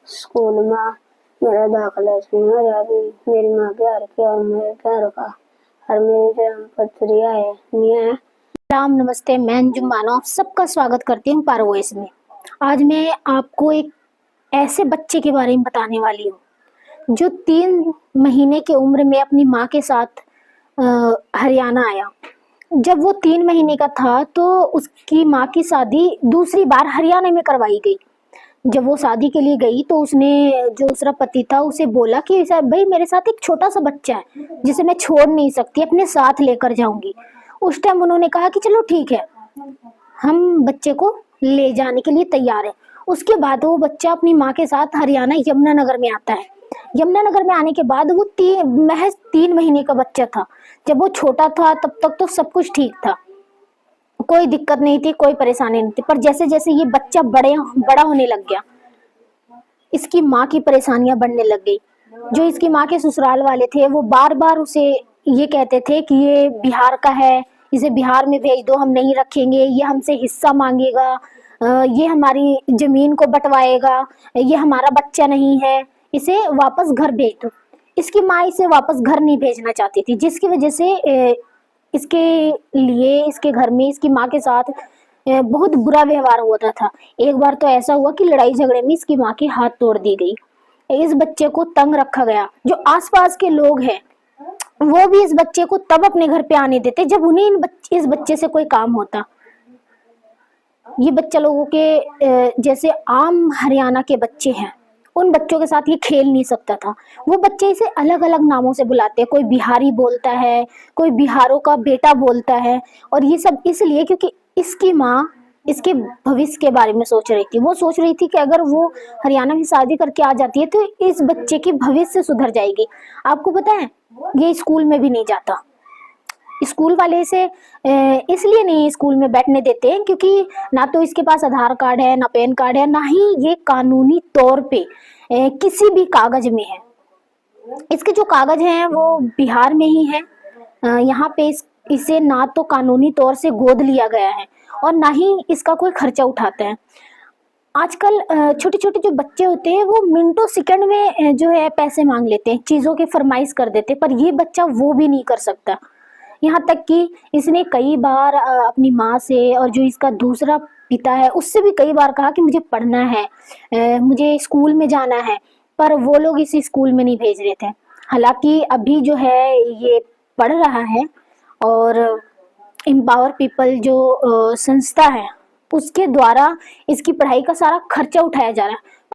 School में मेरा दाखिला इसमें हो जाती। मेरी माँ प्यार की और मेरे प्यार का और मेरी जन्म पत्री है नहीं। राम नमस्ते, मैं अंजुम मानो आप सबका स्वागत करती हूँ पारो वॉइस में। आज मैं आपको एक ऐसे बच्चे के बारे में बताने वाली हूँ जो 3 महीने की उम्र में अपनी माँ के साथ हरियाणा आया। जब वो 3 महीने का था तो उसकी माँ की शादी दूसरी बार हरियाणा में करवाई गई। जब वो शादी के लिए गई तो उसने जो उसका पति था उसे बोला कि भाई मेरे साथ एक छोटा सा बच्चा है जिसे मैं छोड़ नहीं सकती, अपने साथ लेकर जाऊंगी। उस टाइम उन्होंने कहा कि चलो ठीक है, हम बच्चे को ले जाने के लिए तैयार है। उसके बाद वो बच्चा अपनी माँ के साथ हरियाणा यमुनानगर में आता है। यमुनानगर में आने के बाद वो महज 3 महीने का बच्चा था। जब वो छोटा था तब तक तो सब कुछ ठीक था, कोई दिक्कत नहीं थी, कोई परेशानी नहीं थी। पर जैसे जैसे ये बच्चा बड़ा होने लग गया, इसकी माँ की परेशानियां बढ़ने लग गई। जो इसकी माँ के ससुराल वाले थे वो बार बार उसे ये कहते थे कि ये बिहार का है, इसे बिहार में भेज दो, हम नहीं रखेंगे, ये हमसे हिस्सा मांगेगा, ये हमारी जमीन को बंटवाएगा, ये हमारा बच्चा नहीं है, इसे वापस घर भेज दो। इसकी माँ इसे वापस घर नहीं भेजना चाहती थी, जिसकी वजह से इसके लिए इसके घर में इसकी माँ के साथ बहुत बुरा व्यवहार होता था। एक बार तो ऐसा हुआ कि लड़ाई झगड़े में इसकी माँ की हाथ तोड़ दी गई। इस बच्चे को तंग रखा गया। जो आसपास के लोग हैं वो भी इस बच्चे को तब अपने घर पे आने देते जब उन्हें इस बच्चे से कोई काम होता। ये बच्चा लोगों के जैसे आम हरियाणा के बच्चे हैं उन बच्चों के साथ ये खेल नहीं सकता था। वो बच्चे इसे अलग अलग नामों से बुलाते हैं, कोई बिहारी बोलता है, कोई बिहारों का बेटा बोलता है। और ये सब इसलिए क्योंकि इसकी माँ इसके भविष्य के बारे में सोच रही थी। वो सोच रही थी कि अगर वो हरियाणा में शादी करके आ जाती है तो इस बच्चे की भविष्य सुधर जाएगी। आपको पता है ये स्कूल में भी नहीं जाता। स्कूल वाले इसे इसलिए नहीं स्कूल में बैठने देते हैं क्योंकि ना तो इसके पास आधार कार्ड है, ना पैन कार्ड है, ना ही ये कानूनी तौर पे किसी भी कागज में है। इसके जो कागज हैं वो बिहार में ही है। यहाँ पे इसे ना तो कानूनी तौर से गोद लिया गया है और ना ही इसका कोई खर्चा उठाता है। आजकल छोटे छोटे जो बच्चे होते हैं वो मिनटों सेकंड में जो है पैसे मांग लेते हैं, चीजों की फरमाइश कर देते हैं, पर ये बच्चा वो भी नहीं कर सकता। यहाँ तक कि इसने कई बार अपनी माँ से और जो इसका दूसरा पिता है उससे भी कई बार कहा कि मुझे पढ़ना है, मुझे स्कूल में जाना है, पर वो लोग इसे स्कूल में नहीं भेज रहे थे। हालांकि अभी जो है ये पढ़ रहा है और एम्पावर पीपल जो संस्था है उसके द्वारा इसकी पढ़ाई का सारा खर्चा उठाया जा रहा है।